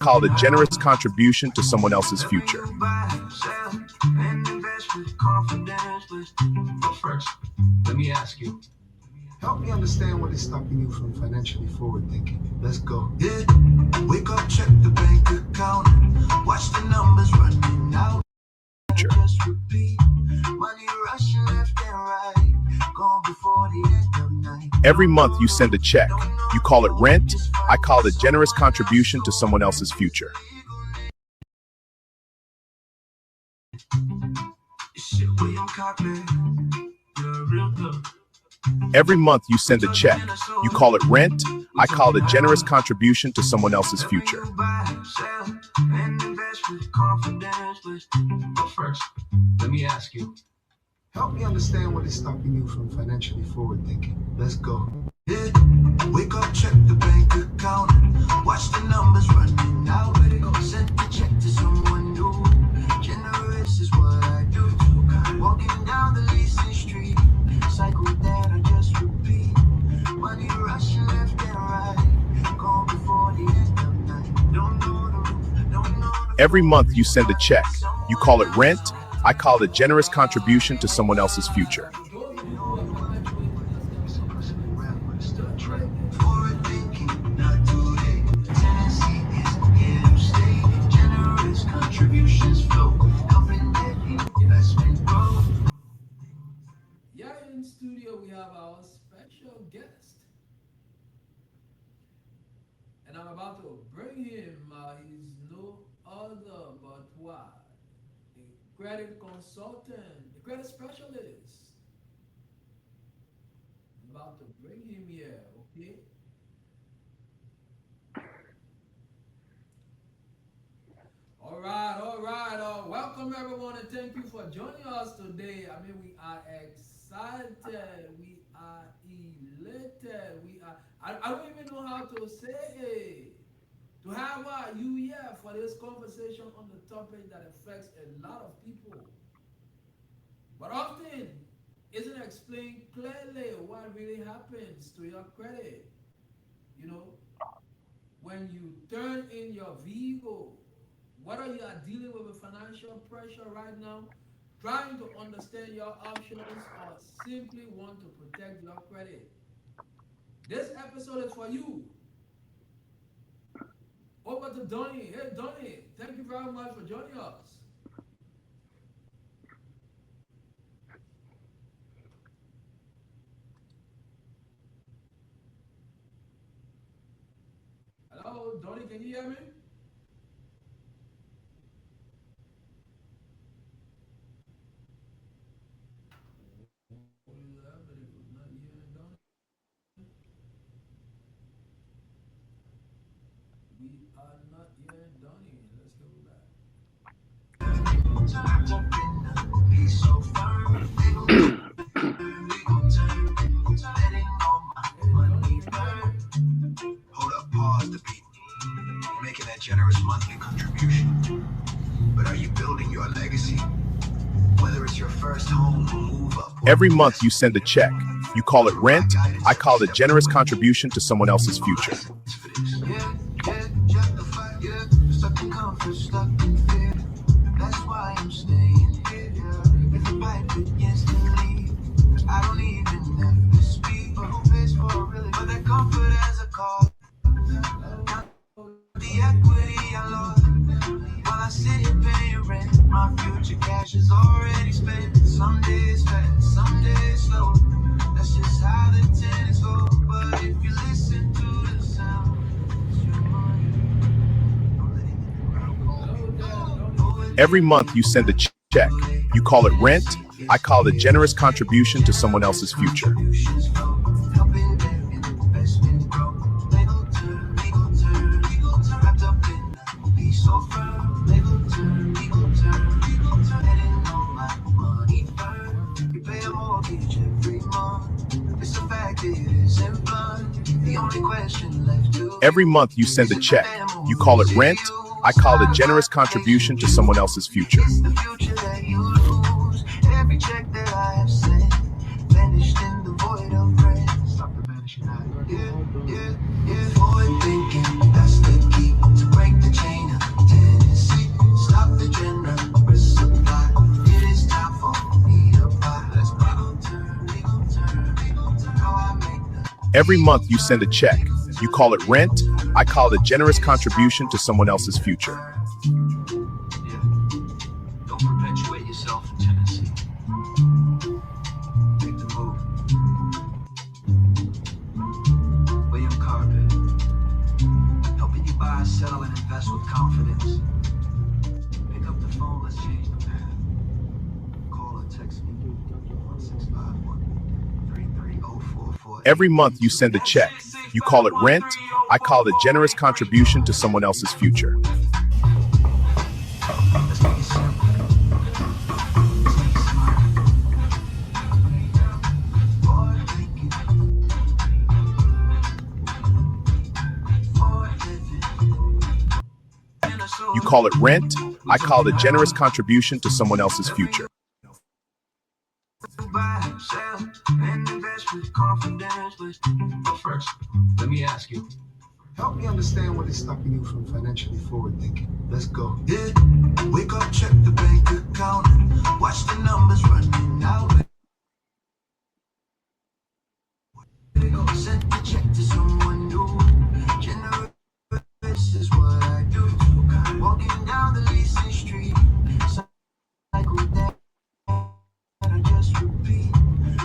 Call it a generous contribution to someone else's future. First, let me ask you. Help me understand what is stopping you from financially forward thinking. Let's go. Yeah, wake up, check the bank account, watch the numbers running out. Just repeat, money rushing left and right, gone before the end of night. Every month you send a check. You call it rent. I call it a generous contribution to someone else's future. Every month you send a check. You call it rent. I call it a generous contribution to someone else's future. First, let me ask you. Help me understand what is stopping you from financially forward thinking. Let's go. Yeah, wake up, check the bank account, watch the numbers running out. Send the check to someone new. Generous is what I do. Walking down the lease street, cycle that I just repeat. Money rushing left and right, gone before the end of night. Don't know the roof, don't know the. Every month you send a check. You call it rent. I call it a generous contribution to someone else's future. Yeah, in studio we have our special guest, and I'm about to bring him. He's no other but what? A credit consultant, a credit specialist. I'm about to bring him here, okay? All right. Welcome everyone, and thank you for joining us today. I mean, we are excited, we are elated, I don't even know how to say it. To have you here for this conversation on the topic that affects a lot of people, but often isn't explained clearly what really happens to your credit. You know, when you turn in your vehicle, whether you are dealing with a financial pressure right now, trying to understand your options, or simply want to protect your credit, this episode is for you. Over to Donnie. Hey, Donnie, thank you very much for joining us. Hello, Donnie, can you hear me? We are not hearing Donnie. Let's go back. Hold up, pause the beat. You're making that generous monthly contribution, but are you building your legacy? Whether it's your first home or move up. Every month you send a check. You call it rent. I call it a generous contribution to someone else's future. Stuck in comfort, stuck in fear. That's why I'm staying here. If the pipe begins to leave, I don't even have to speak. But who pays for it really? But that comfort as a call. The equity I lost while I sit here paying rent. My future cash is already spent. Some days fast, some days slow. That's just how the tenants go. But if you listen to the sound, it's your money. Every month you send a check. You call it rent. I call it a generous contribution to someone else's future. Every month you send a check. You call it rent. I call it a generous contribution to someone else's future. Every check that I have sent vanished in the void of bread. Stop the vanishing eye. Forward thinking, that's the key to break the chain. Every month you send a check. You call it rent. I call it a generous contribution to someone else's future. Yeah. Don't perpetuate yourself in Tennessee. Make the move. William Carpet. Helping you buy, sell, and invest with confidence. Pick up the phone, let's change the path. Call or text me. 1651-33044. Every month you send a check. You call it rent. I call it a generous contribution to someone else's future. Let's make it simple. Let's make it smart. Forward thinking. Forward living. You call it rent. I call it a generous contribution to someone else's future. Buy, sell, and invest with confidence. But first, let me ask you. Help me understand what is stopping you from financially forward thinking. Let's go. Yeah, wake up, check the bank account, watch the numbers running out. Send the check to someone new. Generous is what I do. Walking down the lease street, cycle that I just repeat.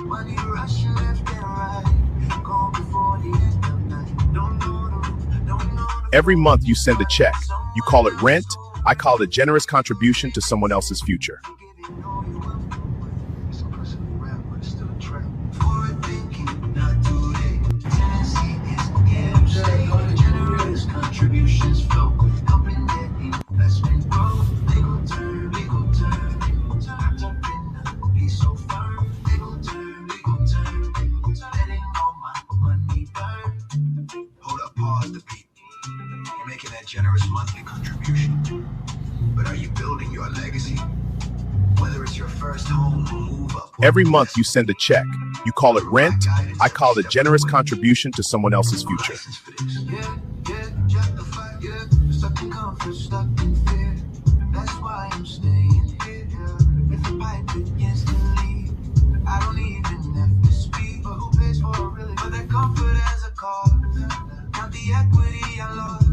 Money rushing left and right, gone before the end of night. Don't know the route, don't know the Every month you send a check. You call it rent. I call it a generous contribution to someone else's future. It's impressively rap, but it's still a trap. forward thinking, not today. Tennessee is game safe. Generous contributions flow, helping their investment grow. They gon' turn, they gon' turn, they gon' turn. Wrapped up in a piece so firm. They gon' turn, they gon' turn, they gon' turn. Letting all my money burn. Hold up, pause the beat. You're making that generous monthly contribution, but are you building your legacy? Whether it's your first home or move up. Every month you send a check. You call it rent. I call it a generous contribution to someone else's future. Yeah, justified, yeah. Stuck in comfort, stuck in fear. That's why I'm staying here. If the pipe begins to leak, I don't even have to speak. But who pays for it really? But that comfort as a cost. Not the equity I lost.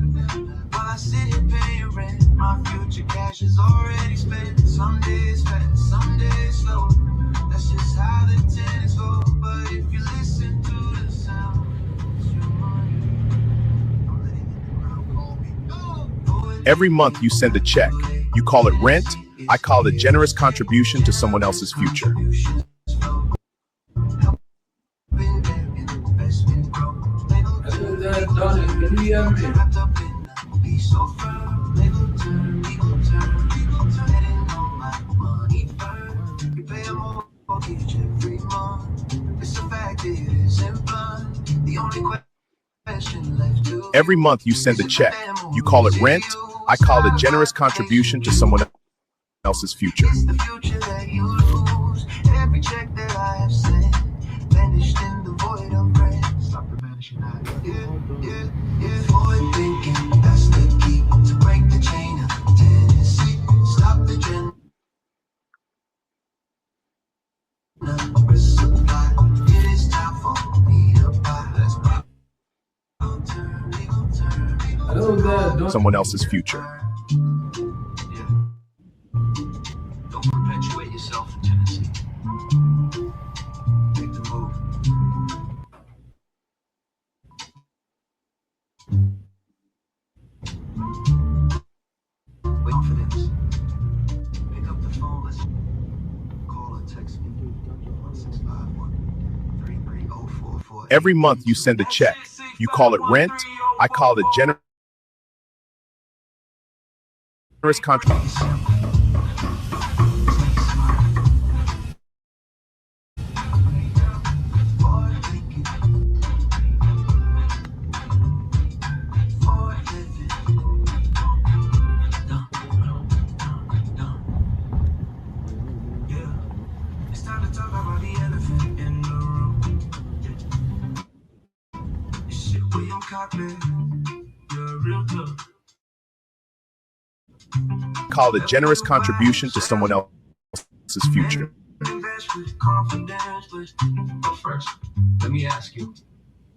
While I sit here paying rent, my future cash is already spent. Some days fast, some days slow. That's just how the tennis go. But if you listen to the sound, it's your money. I'm letting it ground call me. Every month you send a check. You call it rent. I call it a generous contribution to someone else's future. Donnie, can you hear me? Every month you send a check. You call it rent. I call it a generous contribution to someone else's future. It's the future that you lose. Every check that I have sent vanished in the void of rent. Stop the vanishing eye. Yeah. Forward thinking, that's the key to break the chain of Tennessee. Stop the trend. Supply. It is time for me to buy. Let's buy. Hello there, Donnie. Someone else's future. Yeah. Don't perpetuate yourself in Tennessee. Make the move. With confidence. Pick up the phone, let's call or text me. 1651-33044. Every month you send a check. You call it rent. I call it a generous contribution. It's time to talk about the elephant in the room. Shit, William Carpet, you're a real thug. Call it a generous contribution to someone else's future. Invest with confidence, but first, let me ask you.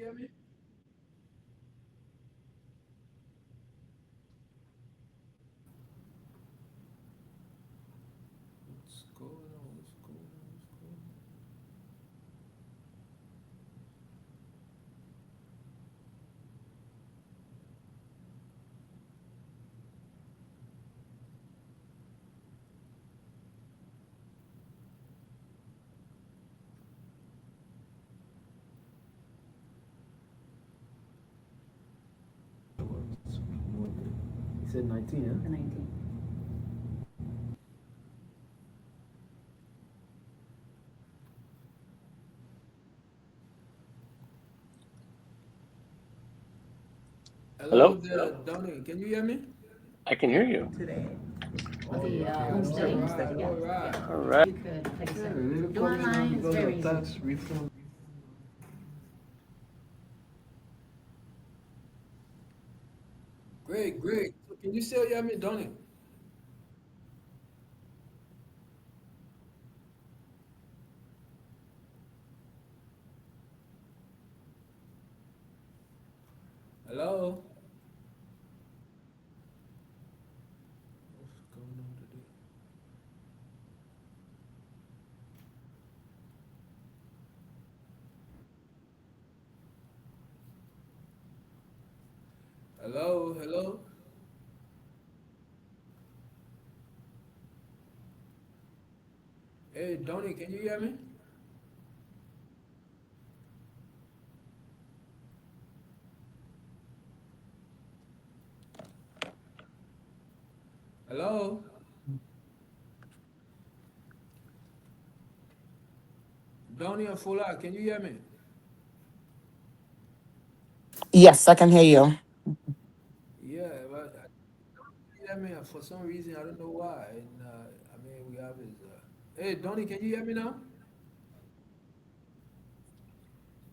hear me? What's going on? What's going on? What's going on? He said 19, The huh? 19th. Hello Hello? there, Donnie. Can you hear me? I can hear you. Today. All The right, all homesteading. right, Yeah. all right. All Yeah. right. You could, like I Yeah, said, they do coming on online. It's because very of easy. tax reform. Great, great. So can you still hear me, Donnie? Hello? What's going on today? Hello, hello? Hey, Donnie, can you hear me? Hello? Donnie and Fuller, can you hear me? Yes, I can hear you. Yeah, but you hear me, and for some reason, I don't know why. And I mean, we have his. Hey, Donnie, can you hear me now?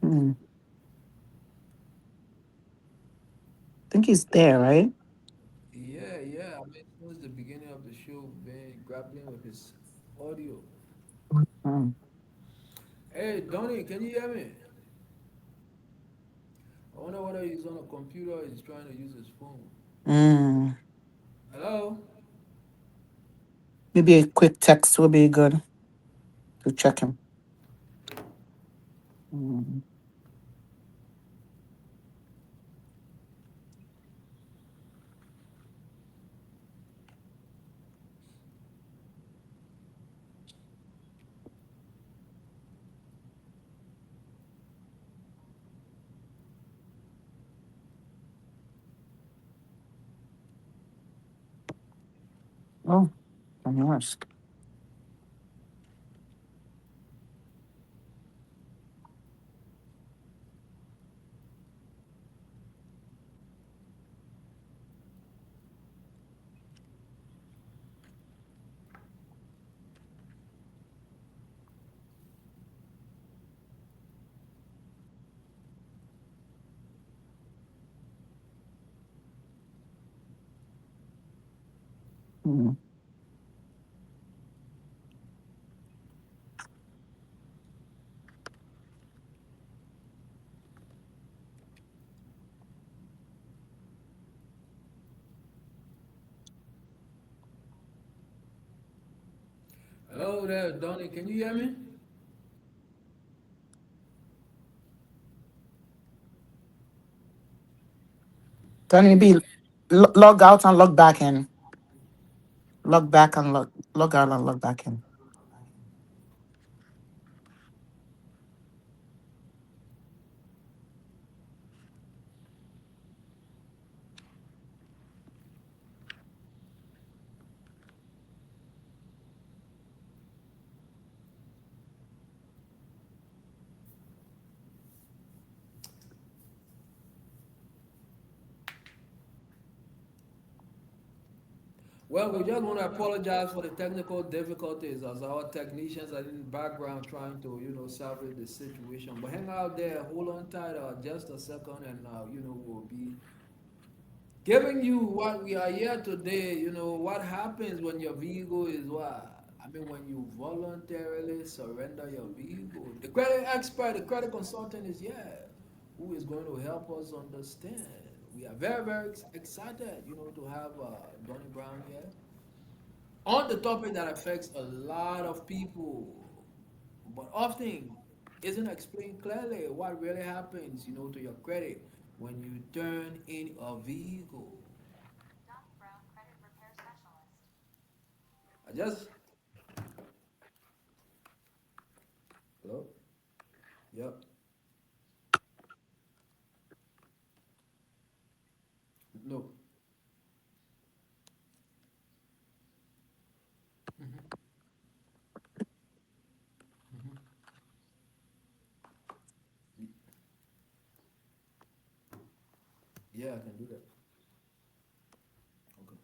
Hmm. I think he's there, right? Yeah, yeah. I mean, since the beginning of the show, been grappling with his audio. Hmm. Hey, Donnie, can you hear me? I wonder whether he's on a computer or he's trying to use his phone. Mm. Hello? Maybe a quick text will be good to check him. Mm. Oh, I'm lost. Mm. Hello there, Donnie, can you hear me? Then maybe log out and log back in. Log back and log out and log back in. Well, we just want to apologize for the technical difficulties as our technicians are in the background trying to, salvage the situation. But hang out there, hold on tight just a second, and we'll be giving you what we are here today. What happens when your vehicle is what? I mean, when you voluntarily surrender your vehicle. The credit expert, the credit consultant is here. who is going to help us understand. We are very, very excited, to have Donnie Brown here on the topic that affects a lot of people, but often isn't explained clearly what really happens, to your credit when you turn in a vehicle. I just, hello? Yep. No. Yeah, I can do that. Okay.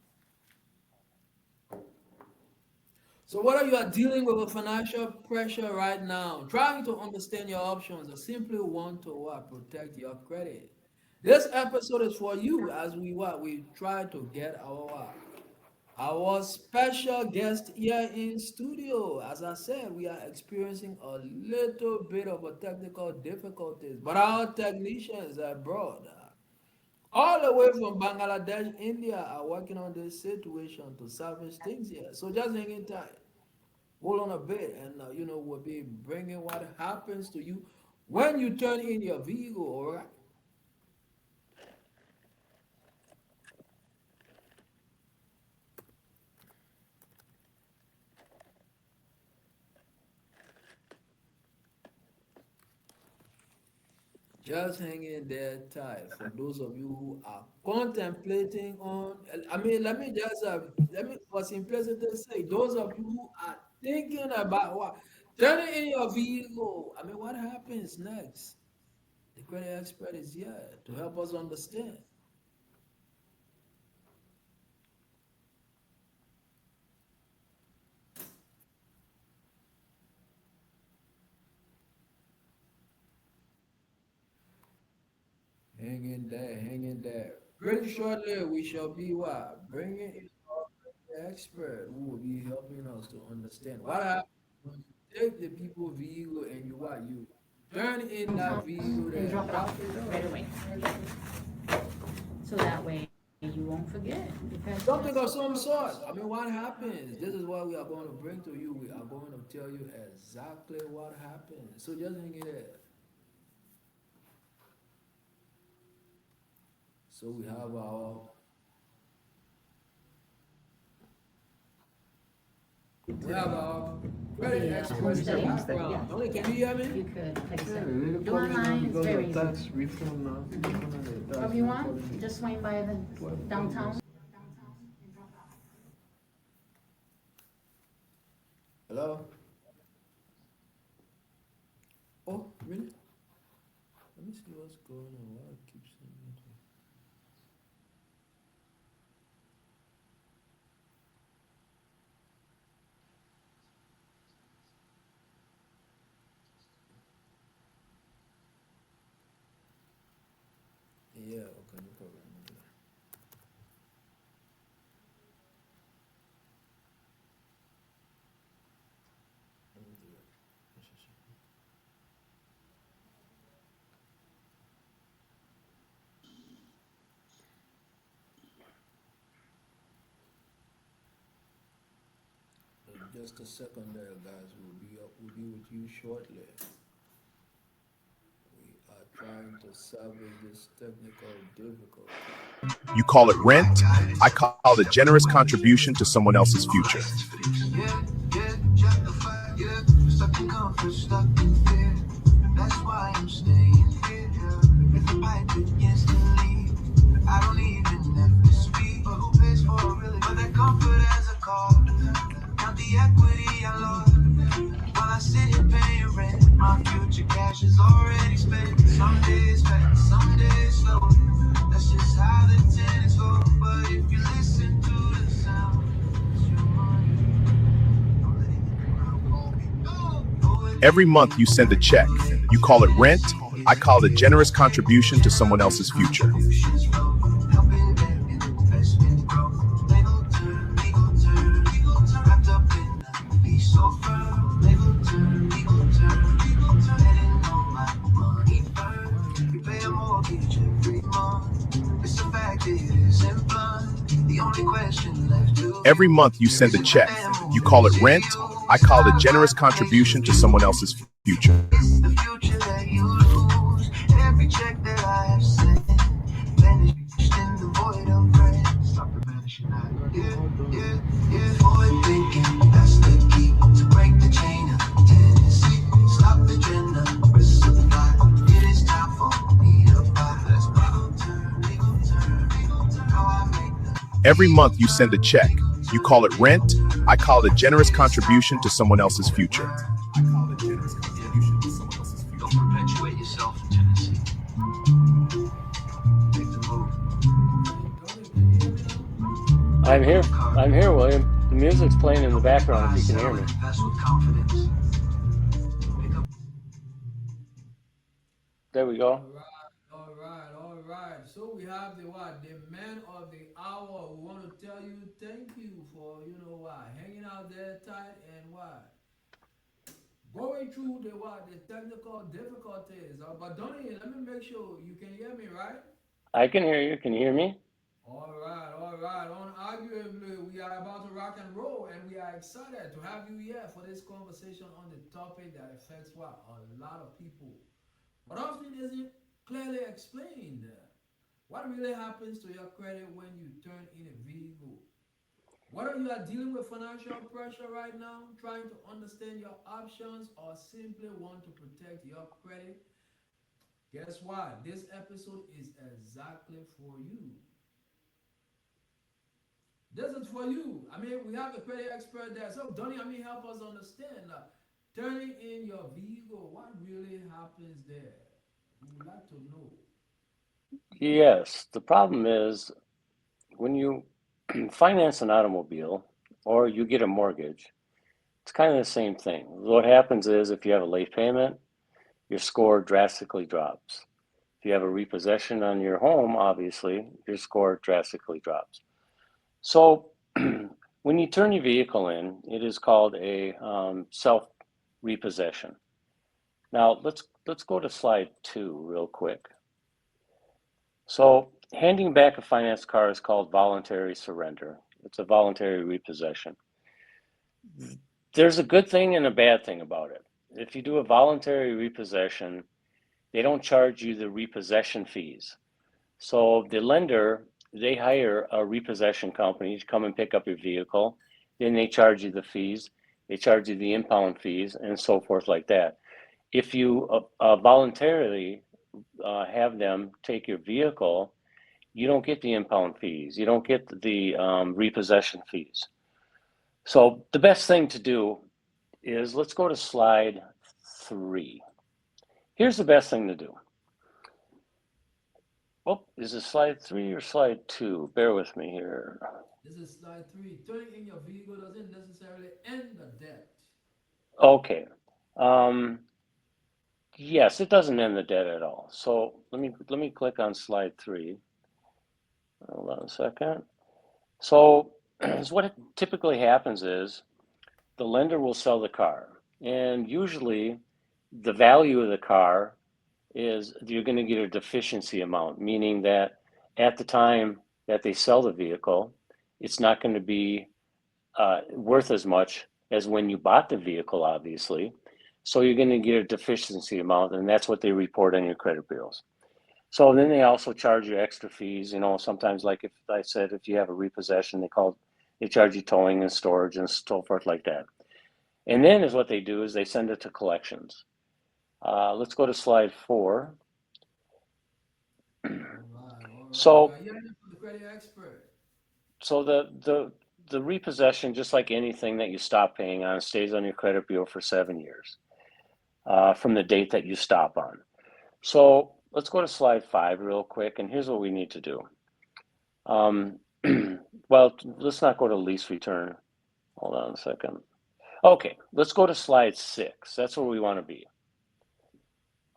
So whether you are dealing with a financial pressure right now, trying to understand your options, or simply want to protect your credit, this episode is for you as we try to get our special guest here in studio. As I said, we are experiencing a little bit of a technical difficulties, but our technicians abroad, all the way from Bangladesh, India, are working on this situation to salvage things here. So just hang in tight. Hold on a bit, and we'll be bringing what happens to you when you turn in your vehicle. All right. Just hang in there tight for those of you who are contemplating on. I mean, let me for simplicity say, those of you who are thinking about what turning in your vehicle. I mean, what happens next? The credit expert is here to help us understand. Hang in there, hang in there. Pretty shortly, we shall be bringing in our expert who will be helping us to understand what happens when you take the people vehicle and you turn in that vehicle And there, drop it off drop it right off. away. So that way you won't forget because Something of some sort. I mean, what happens? This is what we are going to bring to you. We are going to tell you exactly what happens. So just hang in there. So we have our credit the expert in the homesteading, background. Tony, can you hear you me? could, like I Yeah, said, really do calling now online, it's because very of easy. tax reform now. Whatever you want, just swing by the downtown. Hello? Oh, really? Let me see what's going on. Why it keeps sending me to- Yeah, okay, no problem. Let me do it. Just a second there, guys. We'll be with you shortly. We are trying to salvage this technical difficulty. You call it rent, I call it generous contribution to someone else's future. Yeah, yeah, justified, yeah. Stuck in comfort, stuck in fear. That's why I'm staying here. If the pipe begins to leak, I don't even have to speak. But who pays for it really? But that comfort has a cost. Not the equity I lost. While I sit here paying rent, my future cash is already spent. Some days fast, some days slow. That's just how the tenants go. But if you listen to the sound, it's your money. Don't let it go. Every month you send a check. You call it rent, I call it generous contribution to someone else's future. Helping them in investment growth. Legal term, wrapped up in a lease so firm. Legal term, letting know my money burn. You pay a mortgage every month. It's a fact, it isn't fun. The only question left to Every month you send a check. You call it rent. I call it a generous contribution to someone else's future. It's the future that you lose. Every check that I have sent vanished in the void of regret. Stop the vanishing eye. Yeah. Forward thinking, that's the key to break the chain of tendency. Stop the generous supply. It is time for me to buy. Let's legal turn. How I make the Every month you send a check. You call it rent. I call it a generous contribution to someone else's future. Don't perpetuate yourself in Tennessee. Make the move. Donnie, can you hear me now? I'm here. I'm here, William. The music's playing in the background if you can hear me. Invest with confidence. Make up. There we go. All right. So we have the what? The man of the hour. We want to tell you thank you for hanging out there tight and what going through the what the technical difficulties. But Donnie, let me make sure you can hear me, right? I can hear you. Can you hear me? All right. Unarguably, we are about to rock and roll, and we are excited to have you here for this conversation on the topic that affects what a lot of people, but often isn't clearly explained. What really happens to your credit when you turn in a vehicle? Whether you are dealing with financial pressure right now, trying to understand your options, or simply want to protect your credit, guess what? This episode is exactly for you. This is for you. I mean, we have a credit expert there. So, Donnie, help us understand. Turning in your vehicle, what really happens there? We would like to know. Yes. The problem is when you finance an automobile or you get a mortgage, it's kind of the same thing. What happens is if you have a late payment, your score drastically drops. If you have a repossession on your home, obviously, your score drastically drops. So when you turn your vehicle in, it is called a self repossession. Now let's go to slide 2 real quick. So handing back a financed car is called voluntary surrender. It's a voluntary repossession. There's a good thing and a bad thing about it. If you do a voluntary repossession, they don't charge you the repossession fees. So the lender, they hire a repossession company to come and pick up your vehicle. Then they charge you the fees. They charge you the impound fees and so forth like that. If you voluntarily have them take your vehicle, you don't get the impound fees. You don't get the repossession fees. So the best thing to do is let's go to slide 3. Here's the best thing to do. Oh, is it slide 3 or slide 2? Bear with me here. This is slide 3. Turning in your vehicle doesn't necessarily end the debt. Okay. Yes, it doesn't end the debt at all. So let me click on slide 3. Hold on a second. So what typically happens is the lender will sell the car, and usually the value of the car is you're going to get a deficiency amount, meaning that at the time that they sell the vehicle, it's not going to be worth as much as when you bought the vehicle, obviously. So you're going to get a deficiency amount, and that's what they report on your credit bureaus. So then they also charge you extra fees. Sometimes, like if I said, if you have a repossession, they charge you towing and storage and so forth like that. And then is what they do is they send it to collections. Let's go to slide 4. All right. So, You're the credit expert. so the repossession, just like anything that you stop paying on, stays on your credit bureau for 7 years from the date that you stop on. So let's go to slide 5 real quick, and here's what we need to do. Well, let's not go to lease return. Hold on a second. Okay, let's go to slide 6. That's where we want to be.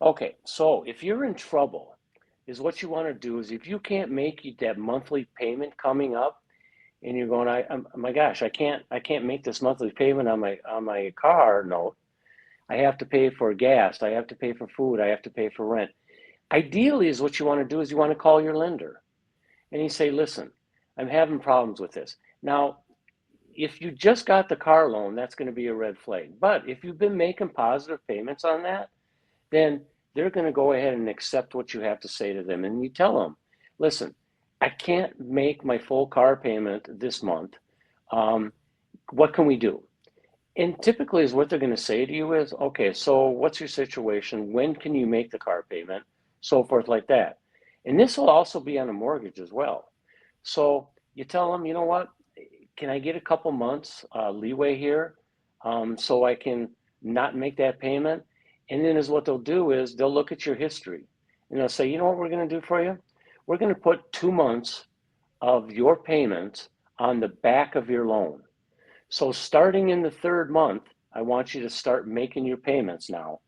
Okay, so if you're in trouble, is what you want to do is if you can't make that monthly payment coming up, and you're going, my gosh, I can't make this monthly payment on my car note. I have to pay for gas. I have to pay for food. I have to pay for rent. Ideally is what you want to do is you want to call your lender and you say, listen, I'm having problems with this. Now, if you just got the car loan, that's going to be a red flag. But if you've been making positive payments on that, then they're going to go ahead and accept what you have to say to them. And you tell them, listen, I can't make my full car payment this month. What can we do? And typically is what they're going to say to you is, okay, so what's your situation? When can you make the car payment? So forth like that. And this will also be on a mortgage as well. So you tell them, you know what, can I get a couple months leeway here so I can not make that payment? And then is what they'll do is they'll look at your history and they'll say, you know what we're going to do for you? We're going to put 2 months of your payments on the back of your loan. So starting in the 3rd month, I want you to start making your payments now.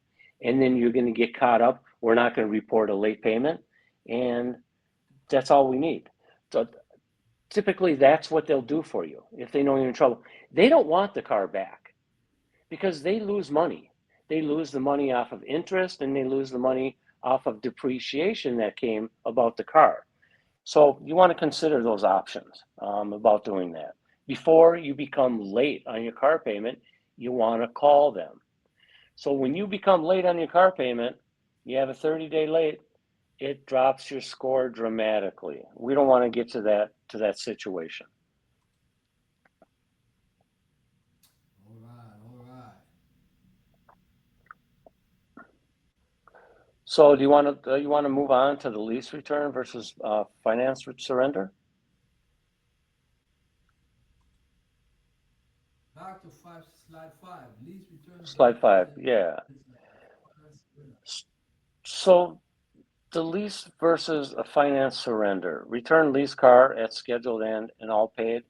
And then you're going to get caught up. We're not going to report a late payment. And that's all we need. So typically that's what they'll do for you if they know you're in trouble. They don't want the car back because they lose money. They lose the money off of interest and they lose the money off of depreciation that came about the car. So you want to consider those options about doing that. Before you become late on your car payment, you want to call them. So when you become late on your car payment, you have a 30-day late, it drops your score dramatically. We don't want to get to that situation. All right. So do you want to move on to the lease return versus finance surrender? Back to slide 5. Lease return Slide 5, versus yeah. So the lease versus a finance surrender. Return lease car at scheduled end and all paid.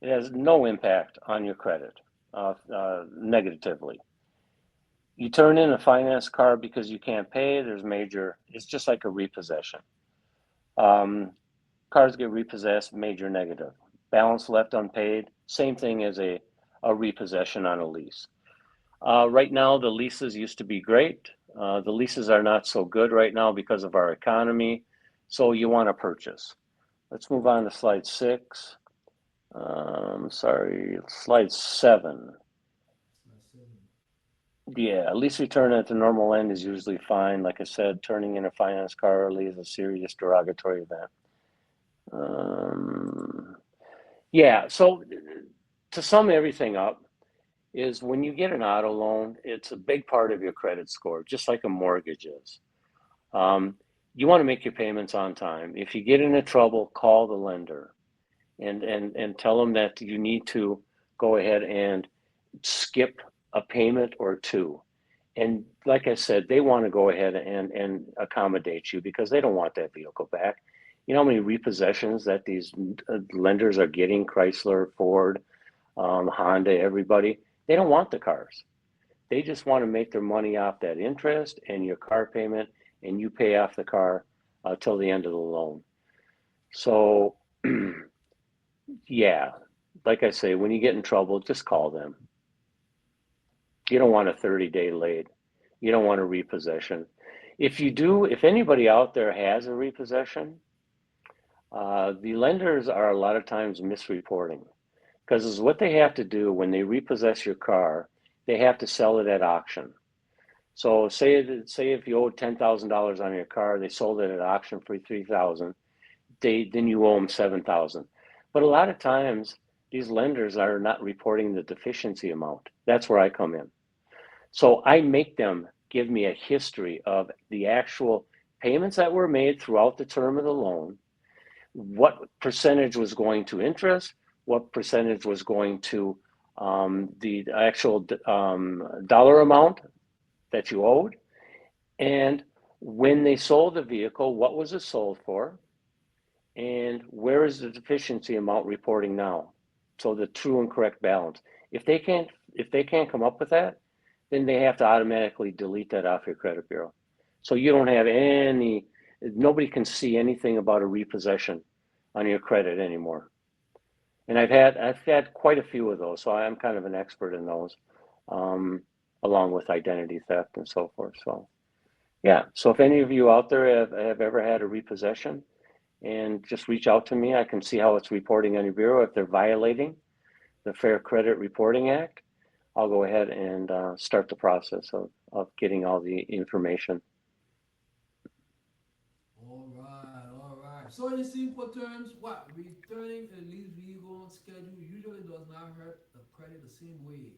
It has no impact on your credit negatively. You turn in a finance car because you can't pay, it's just like a repossession. Cars get repossessed, major negative. Balance left unpaid, same thing as a repossession on a lease. Right now, the leases used to be great. The leases are not so good right now because of our economy. So you want to purchase. Let's move on to slide 6. Slide 7. Yeah, lease return at the normal end is usually fine. Like I said, turning in a finance car early is a serious derogatory event. Yeah, so to sum everything up, is when you get an auto loan, it's a big part of your credit score, just like a mortgage is. You want to make your payments on time. If you get into trouble, call the lender and tell them that you need to go ahead and skip a payment or two. And like I said, they want to go ahead and accommodate you because they don't want that vehicle back. You know how many repossessions that these lenders are getting, Chrysler, Ford, Honda, everybody? They don't want the cars. They just want to make their money off that interest and your car payment, and you pay off the car till the end of the loan. So, yeah, like I say, when you get in trouble, just call them. You don't want a 30-day late. You don't want a repossession. If you do, if anybody out there has a repossession, the lenders are a lot of times misreporting because what they have to do when they repossess your car, they have to sell it at auction. So say if you owed $10,000 on your car, they sold it at auction for $3,000. Then you owe them $7,000. But a lot of times these lenders are not reporting the deficiency amount. That's where I come in. So I make them give me a history of the actual payments that were made throughout the term of the loan, what percentage was going to interest, what percentage was going to the actual dollar amount that you owed, and when they sold the vehicle, what was it sold for, and where is the deficiency amount reporting now? So the true and correct balance. If they can't come up with that, then they have to automatically delete that off your credit bureau. So you don't have nobody can see anything about a repossession on your credit anymore. And I've had quite a few of those, so I'm kind of an expert in those, along with identity theft and so forth. So Yeah. So if any of you out there have ever had a repossession, and just reach out to me, I can see how it's reporting on your bureau. If they're violating the Fair Credit Reporting Act, I'll go ahead and start the process of getting all the information. All right. So in simple terms, what returning a leased vehicle on schedule usually does not hurt the credit the same way.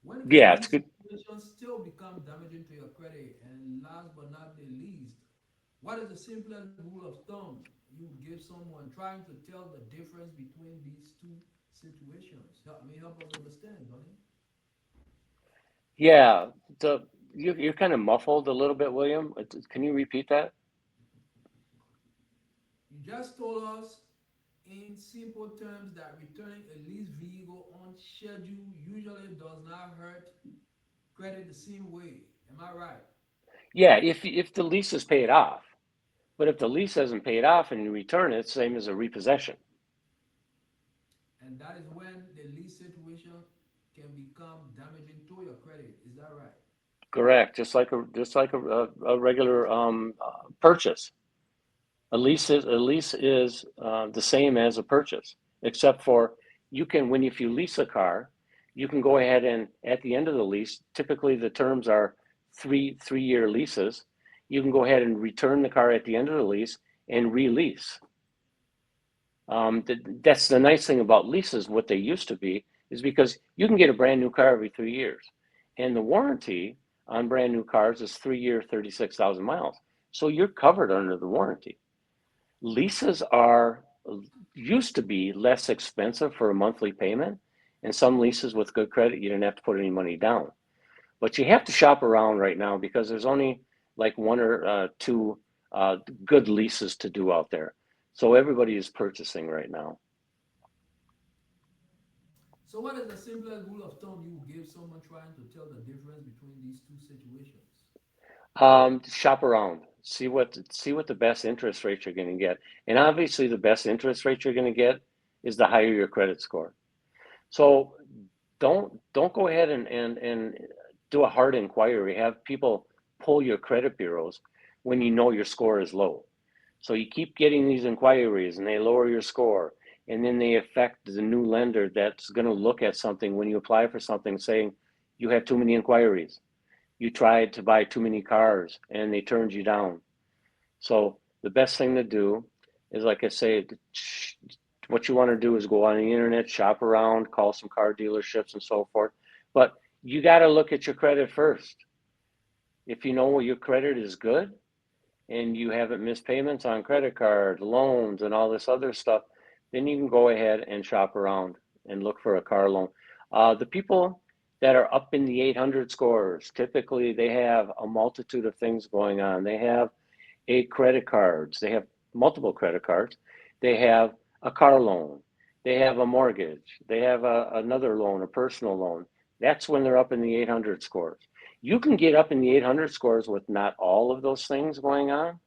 When can Yeah, it's these good. situations still become damaging to your credit? And last but not the least, what is the simplest rule of thumb you would give someone trying to tell the difference between these two situations? Help us understand, Donnie. Yeah, the you're kind of muffled a little bit, William. Can you repeat that? You just told us in simple terms that returning a leased vehicle on schedule usually does not hurt credit the same way. Am I right? Yeah, if the lease is paid off, but if the lease hasn't paid off and you return it, same as a repossession. And that is when the lease situation can become damaging to your credit. Is that right? Correct. Just like a regular purchase. A lease is the same as a purchase, except for you can when if you lease a car, you can go ahead and at the end of the lease, typically the terms are three-year leases. You can go ahead and return the car at the end of the lease and release. That's the nice thing about leases. What they used to be is because you can get a brand new car every 3 years, and the warranty on brand new cars is 3 year, 36,000 miles. So you're covered under the warranty. Leases are used to be less expensive for a monthly payment, and some leases with good credit you didn't have to put any money down. But you have to shop around right now because there's only like one or two good leases to do out there. So everybody is purchasing right now. So, what is the simplest rule of thumb you would give someone trying to tell the difference between these two situations? Shop around, see what the best interest rate you're going to get, and obviously the best interest rate you're going to get is the higher your credit score. So don't go ahead and do a hard inquiry. Have people pull your credit bureaus when you know your score is low. So you keep getting these inquiries and they lower your score, and then they affect the new lender that's going to look at something when you apply for something saying you have too many inquiries. You tried to buy too many cars and they turned you down. So the best thing to do is, like I say, what you want to do is go on the internet, shop around, call some car dealerships and so forth. But you got to look at your credit first. If you know your credit is good and you haven't missed payments on credit card, loans, and all this other stuff, then you can go ahead and shop around and look for a car loan. The people that are up in the 800 scores, typically they have a multitude of things going on. They have 8 credit cards. They have multiple credit cards. They have a car loan. They have a mortgage. They have another loan, a personal loan. That's when they're up in the 800 scores. You can get up in the 800 scores with not all of those things going on,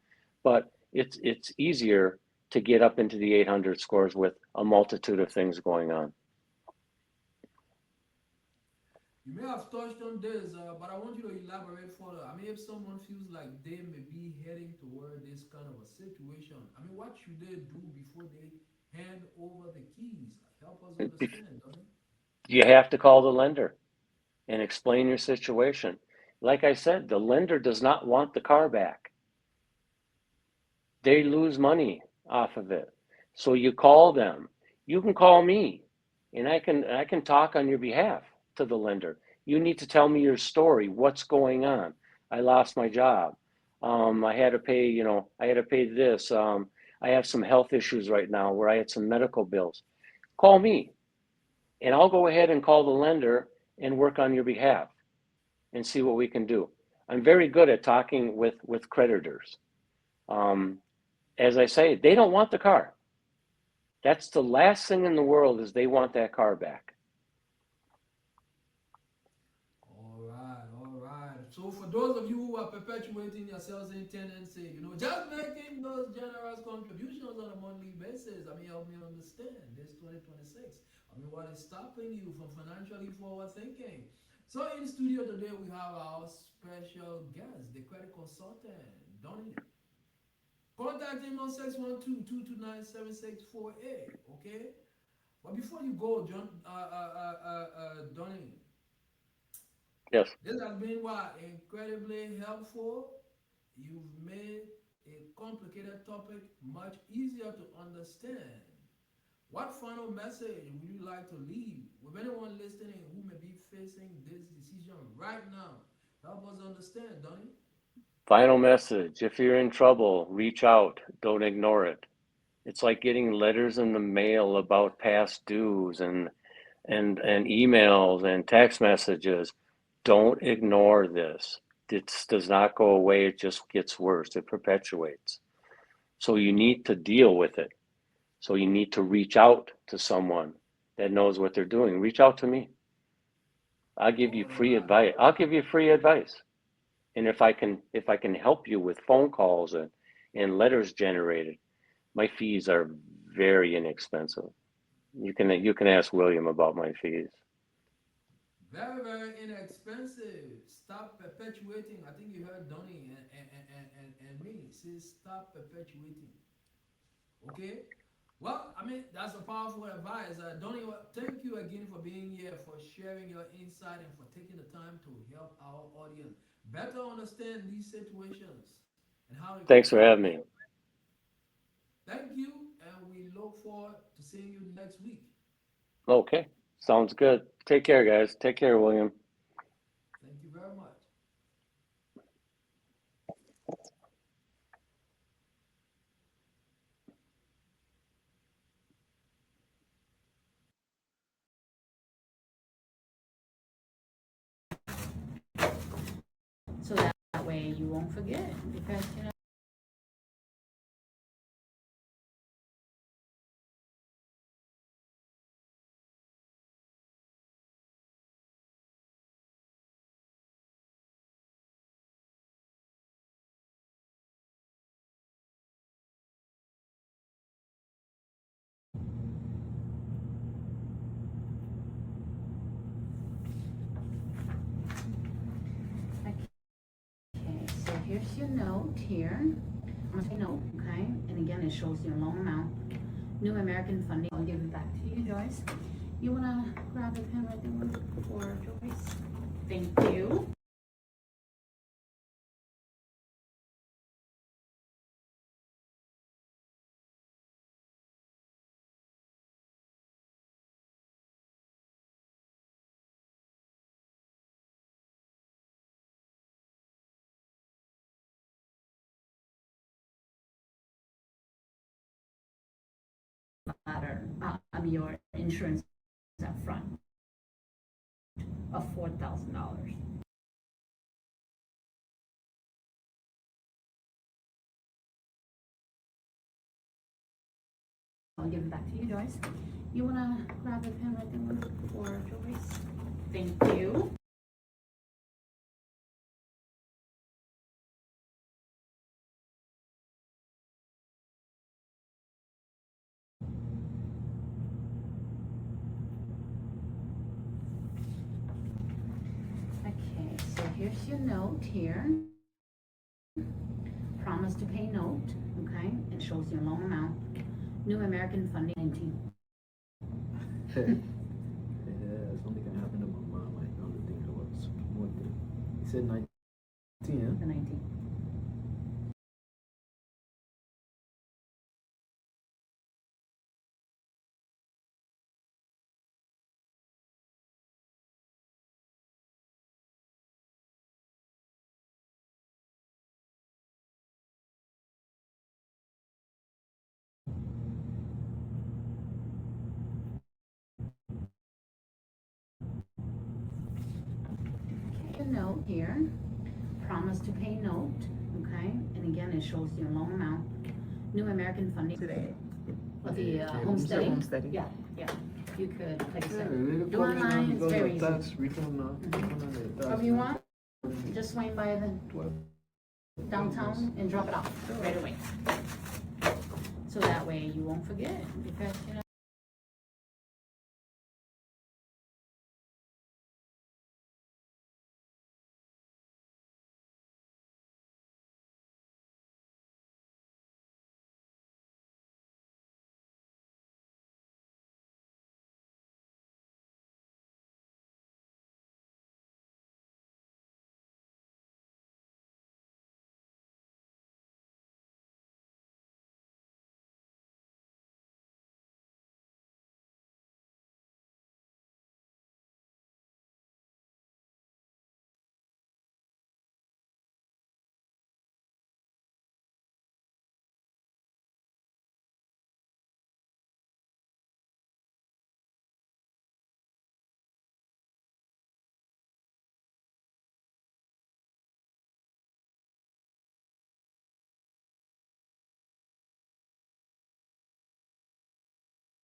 but it's easier to get up into the 800 scores with a multitude of things going on. You may have touched on this, but I want you to elaborate further. If someone feels like they may be heading toward this kind of a situation, what should they do before they hand over the keys? Help us understand, Donnie. You have to call the lender and explain your situation. Like I said, the lender does not want the car back. They lose money off of it. So you call them. You can call me and I can talk on your behalf to the lender. You need to tell me your story. What's going on? I lost my job. I had to pay, I had to pay this. I have some health issues right now where I had some medical bills. Call me and I'll go ahead and call the lender and work on your behalf and see what we can do. I'm very good at talking with creditors. Um, as I say, they don't want the car. That's the last thing in the world is they want that car back. All right. So for those of you who are perpetuating your sales tendency, just making those generous contributions on a monthly basis, help me understand this 2026. What is stopping you from financially forward thinking? So in studio today we have our special guest, the credit consultant, Donnie. Contact him on 612-229-7648. Okay? But before you go, Donnie, Yes. this has been what incredibly helpful. You've made a complicated topic much easier to understand. What final message would you like to leave with anyone listening who may be facing this decision right now? Help us understand, Donnie. Final message. If you're in trouble, reach out. Don't ignore it. It's like getting letters in the mail about past dues and emails and text messages. Don't ignore this. It does not go away. It just gets worse. It perpetuates. So you need to deal with it. So you need to reach out to someone that knows what they're doing. Reach out to me. I'll give you All free right. advice. I'll give you free advice. And if I can help you with phone calls and letters generated, my fees are very inexpensive. You can ask William about my fees. Very, very inexpensive. Stop perpetuating. I think you heard Donnie and me. Say stop perpetuating. Okay? Well, I mean, that's a powerful advice. Donnie, thank you again for being here, for sharing your insight, and for taking the time to help our audience better understand these situations and how it can Thanks for help having them. me. Thank you, and we look forward to seeing you next week. Okay, sounds good. Take care, guys. Take care, William. Thank you very much. So that way you won't forget because you know. Okay, so here's your note here. I'm gonna say note, okay? And again, it shows your loan amount. New American Funding. I'll give it back to you, Joyce. You wanna grab a pen right there for Joyce? Thank you. Your insurance up front of $4,000. I'll give it back to you, Joyce. You wanna grab a pen right there for Joyce? Thank you. Okay, so here's your note here. Promise to pay note, okay? It shows your loan amount. New American Funding 19. Yeah, something can happen to my mom. I don't think it was more than. He said 19, yeah? The 19. Okay, a note here. Promise to pay note, okay? And again, it shows your loan amount. New American Funding today. What the homesteading? Homesteading. Yeah, yeah. You could, like I Yeah, said, really do call me now online, it's because very of easy. tax return now. Return on the tax. Whatever you want, just swing by the 12. downtown and drop it off right away. So that way you won't forget because, you know.